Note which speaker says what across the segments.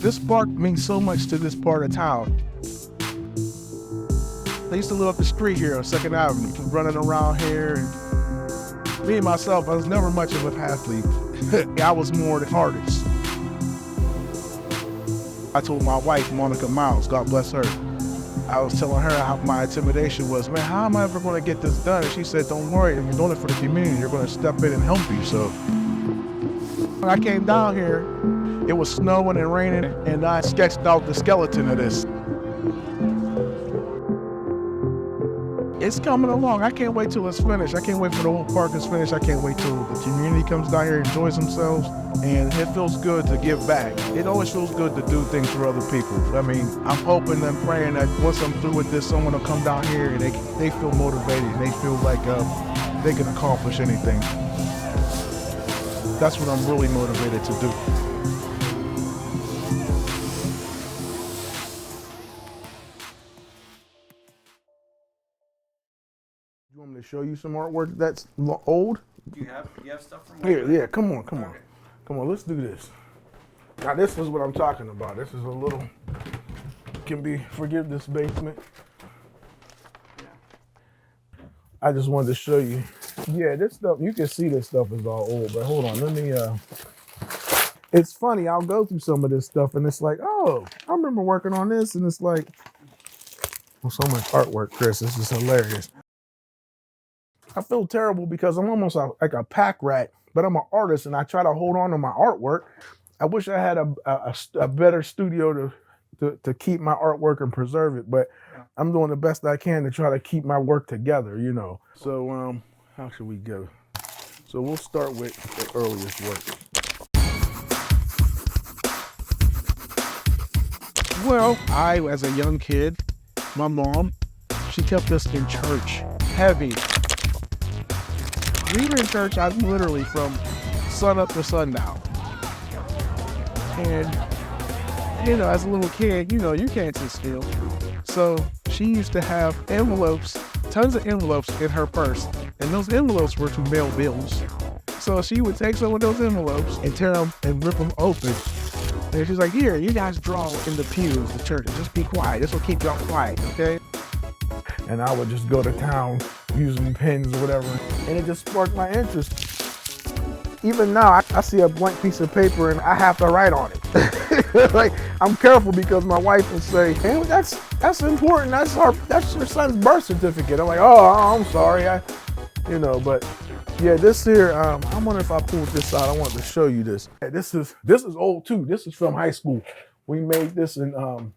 Speaker 1: This park means so much to this part of town. I used to live up the street here on 2nd Avenue, running around here. And me and myself, I was never much of an athlete. I was more the hardest. I told my wife, Monica Miles, God bless her, I was telling her how my intimidation was, man, how am I ever going to get this done? And she said, don't worry, if you're doing it for the community, you're going to step in and help you. So when I came down here, it was snowing and raining, and I sketched out the skeleton of this. It's coming along. I can't wait till it's finished. I can't wait for the whole park is finished. I can't wait till the community comes down here and enjoys themselves. And it feels good to give back. It always feels good to do things for other people. I mean, I'm hoping and praying that once I'm through with this, someone will come down here and they feel motivated. And they feel like they can accomplish anything. That's what I'm really motivated to do. You want me to show you some artwork that's old?
Speaker 2: You have stuff from
Speaker 1: Here, yeah, come on. Come on, let's do this. Now this is what I'm talking about. This is a little, forgive this basement. Yeah. I just wanted to show you. Yeah, this stuff, you can see this stuff is all old, but hold on, let me, it's funny, I'll go through some of this stuff and it's like, oh, I remember working on this, and it's like, well, so much artwork, Chris, this is hilarious. I feel terrible because I'm almost like a pack rat, but I'm an artist and I try to hold on to my artwork. I wish I had a better studio to keep my artwork and preserve it, but yeah. I'm doing the best I can to try to keep my work together, you know. So how should we go? So we'll start with the earliest work. Well, I, as a young kid, my mom, she kept us in church, heavy. We were in church, I literally from sun up to sundown. And, you know, as a little kid, you know, you can't sit still. So she used to have envelopes, tons of envelopes in her purse. And those envelopes were to mail bills. So she would take some of those envelopes and tear them and rip them open. And she's like, here, you guys draw in the pews of the church. Just be quiet. This will keep y'all quiet, okay? And I would just go to town using pens or whatever, and it just sparked my interest. Even now, I see a blank piece of paper and I have to write on it. Like, I'm careful because my wife will say, hey, that's important. That's your son's birth certificate. I'm like, oh, I'm sorry. But yeah, this here, I wonder if I pulled this out. I wanted to show you this. This is old too. This is from high school. We made this in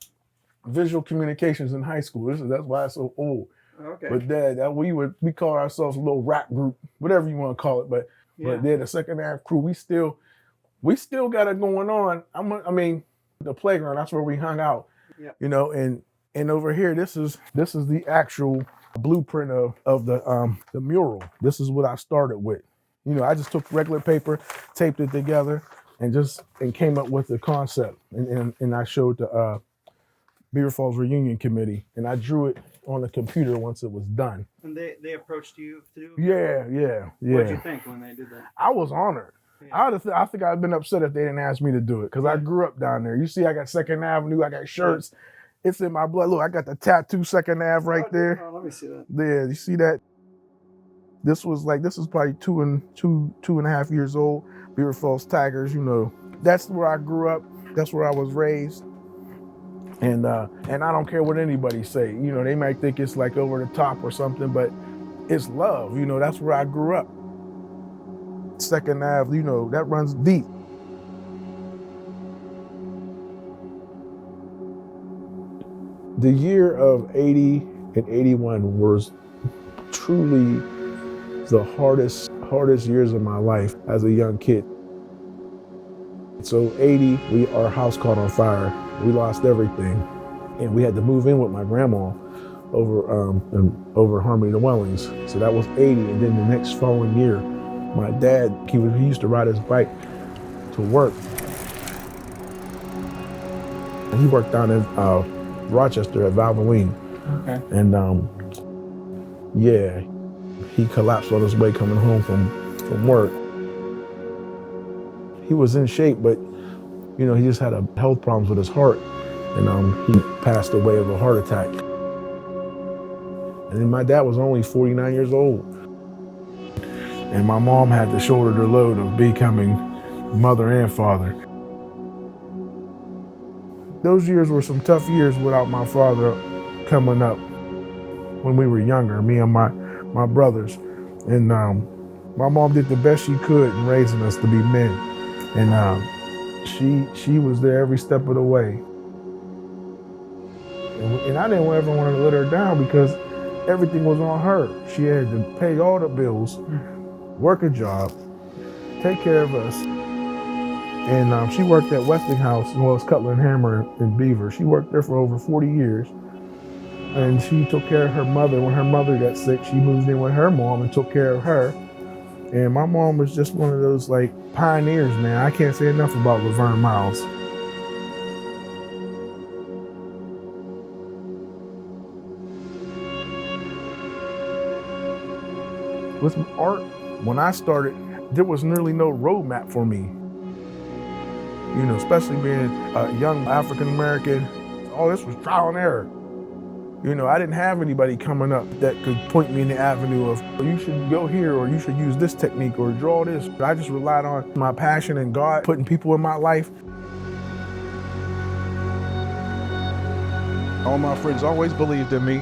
Speaker 1: visual communications in high school. That's why it's so old. Okay. But Dad, we call ourselves a little rap group, whatever you want to call it. But they're the 2nd Ave crew. We still got it going on. I mean, the playground. That's where we hung out. Yeah. You know, and over here, this is the actual blueprint of the mural. This is what I started with. You know, I just took regular paper, taped it together, and came up with the concept. And I showed the Beaver Falls Reunion Committee, and I drew it on the computer once it was done.
Speaker 2: And they approached you to do it?
Speaker 1: Yeah.
Speaker 2: What did you think when they did that?
Speaker 1: I was honored. Yeah. I think I'd been upset if they didn't ask me to do it, because I grew up down there. You see, I got 2nd Avenue, I got shirts. It's in my blood. Look, I got the tattoo 2nd Ave right there.
Speaker 2: Oh, let me see that.
Speaker 1: There, you see that? This was probably two and a half years old. Beaver Falls Tigers, you know. That's where I grew up. That's where I was raised. And I don't care what anybody say. You know, they might think it's like over the top or something, but it's love. You know, that's where I grew up. 2nd Ave, you know, that runs deep. The year of 80 and 81 was truly the hardest years of my life as a young kid. So 80, our house caught on fire. We lost everything, and we had to move in with my grandma over Harmony Dwellings. So that was 80, and then the next following year, my dad, he used to ride his bike to work, and he worked down in Rochester at Valvoline. Okay. And
Speaker 3: Yeah, he collapsed on his way coming home from work. He was in shape, but you know, he just had health problems with his heart, and he passed away of a heart attack. And then my dad was only 49 years old, and my mom had to shoulder the load of becoming mother and father. Those years were some tough years without my father coming up when we were younger, me and my brothers. And my mom did the best she could in raising us to be men. And she was there every step of the way. And I didn't ever want to let her down because everything was on her. She had to pay all the bills, work a job, take care of us. And she worked at Westinghouse, well, it's Cutler and Hammer in Beaver. She worked there for over 40 years. And she took care of her mother. When her mother got sick, she moved in with her mom and took care of her. And my mom was just one of those like pioneers, man. I can't say enough about Laverne Miles. With art, when I started, there was nearly no roadmap for me. You know, especially being a young African American, all this was trial and error. You know, I didn't have anybody coming up that could point me in the avenue of, you should go here, or you should use this technique, or draw this. I just relied on my passion and God putting people in my life.
Speaker 1: All my friends always believed in me.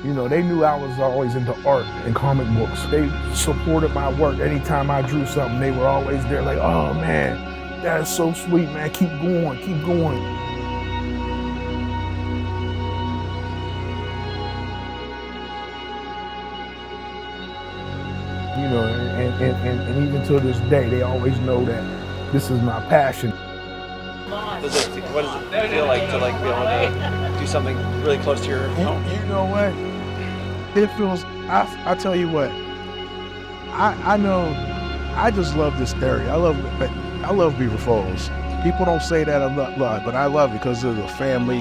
Speaker 3: You know, they knew I was always into art and comic books. They supported my work. Anytime I drew something, they were always there like, oh man, that's so sweet, man, keep going, keep going. You know, and even to this day, they always know that this is my passion.
Speaker 2: What does it feel like to be able to do something really close to your home?
Speaker 1: You know what? It feels, I tell you what, I know, I just love this area. I love Beaver Falls. People don't say that a lot, but I love it because of the family,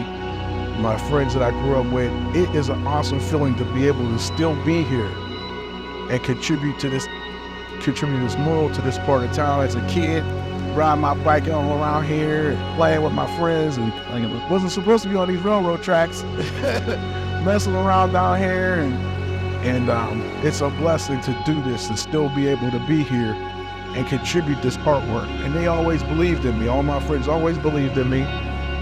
Speaker 1: my friends that I grew up with. It is an awesome feeling to be able to still be here and contribute this mural to this part of town. As a kid, riding my bike all around here, and playing with my friends, and wasn't supposed to be on these railroad tracks, messing around down here, and it's a blessing to do this and still be able to be here and contribute this artwork. And they always believed in me. All my friends always believed in me.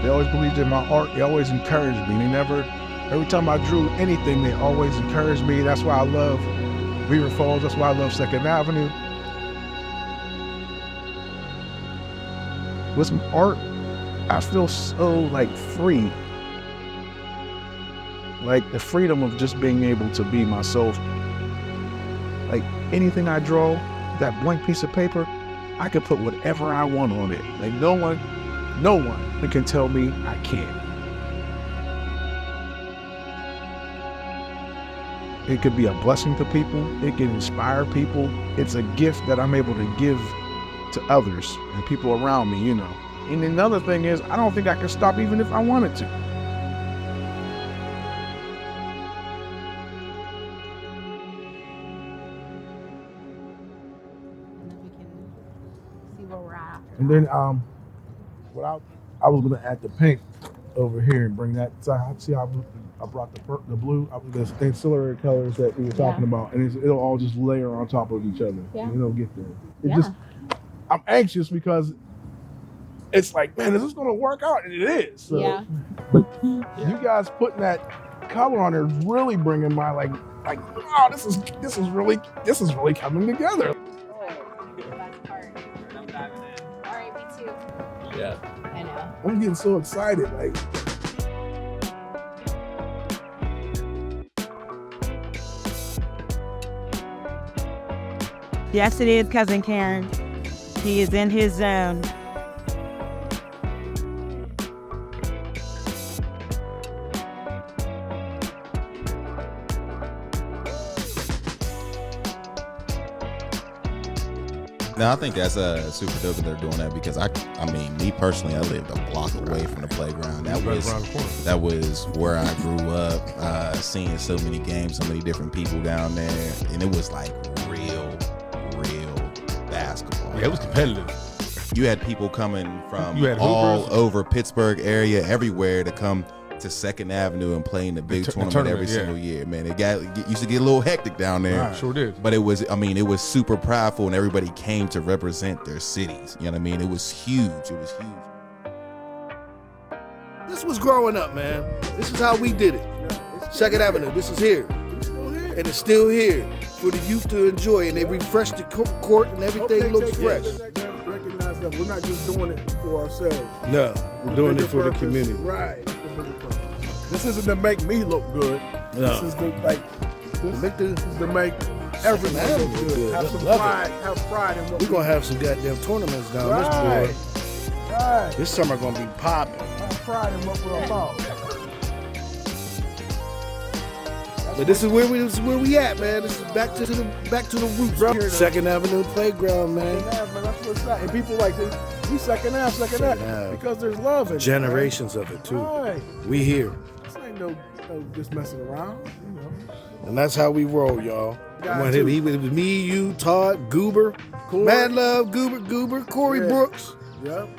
Speaker 1: They always believed in my art. They always encouraged me. Every time I drew anything, they always encouraged me. That's why I love Beaver Falls. That's why I love 2nd Avenue. With some art, I feel so like free. Like the freedom of just being able to be myself. Like anything I draw, that blank piece of paper, I can put whatever I want on it. Like no one can tell me I can't. It could be a blessing to people. It can inspire people. It's a gift that I'm able to give to others and people around me, you know. And another thing is, I don't think I can stop even if I wanted to.
Speaker 4: See where we're at.
Speaker 3: And then I was gonna add the pink over here and bring that. So see how I brought the blue, the ancillary colors that we were talking about, and it'll all just layer on top of each other.
Speaker 4: Yeah.
Speaker 3: And it'll get there. I'm anxious because it's like, man, is this gonna work out? And it is. So,
Speaker 4: Yeah.
Speaker 3: But you guys putting that color on there is really bringing my like, wow, this is really coming together.
Speaker 4: Best part. All right, me too.
Speaker 2: Yeah.
Speaker 4: I know.
Speaker 3: I'm getting so excited, like.
Speaker 5: Yes, it is Cousin Karen. He is in his zone.
Speaker 6: No, I think that's super dope that they're doing that because I mean, me personally, I lived a block away from the playground. That was where I grew up, seeing so many games, so many different people down there, and it was like real basketball.
Speaker 7: Yeah, it was competitive.
Speaker 6: You had people coming from all over Pittsburgh area, everywhere to come to 2nd Avenue and play in the big tournament every single year. Man, it used to get a little hectic down there.
Speaker 7: Right, sure did.
Speaker 6: But it was super prideful, and everybody came to represent their cities. You know what I mean? It was huge. It was huge.
Speaker 8: This was growing up, man. This is how we did it. 2nd Avenue, this is here. And it's still here for the youth to enjoy, and they refresh the court and everything looks fresh.
Speaker 3: Recognize that we're not just doing it for ourselves.
Speaker 8: No, we're doing it for the community.
Speaker 3: Right. This isn't to make me look good.
Speaker 8: No.
Speaker 3: This is to make everyone look good. Have some pride. Have pride in what
Speaker 8: we're gonna have some goddamn tournaments down this boy. Right. This summer gonna be popping.
Speaker 3: Have pride in what we're about.
Speaker 8: But this is where we at, man. This is back to the roots. 2nd Avenue playground, man.
Speaker 3: That's what it's at. And people like this. We second half, because there's love in it.
Speaker 8: Generations of it too.
Speaker 3: Right.
Speaker 8: We here.
Speaker 3: This ain't no just messing around. You know.
Speaker 8: And that's how we roll, y'all. He was me, you, Todd, Goober, Corey. Mad Love, Goober, Corey Brooks.
Speaker 3: Yep.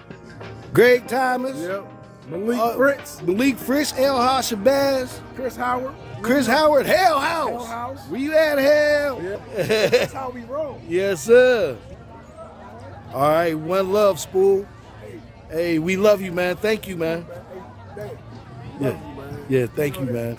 Speaker 8: Greg Thomas.
Speaker 3: Yep. Malik Fritz, El Shabazz. Chris Howard, Hell House. Where you at, Hell? Yep. That's how we roll.
Speaker 8: Yes, sir. All right, one love, Spool. Hey, we love you, man. Thank you, man.
Speaker 3: Yeah,
Speaker 8: thank you, man.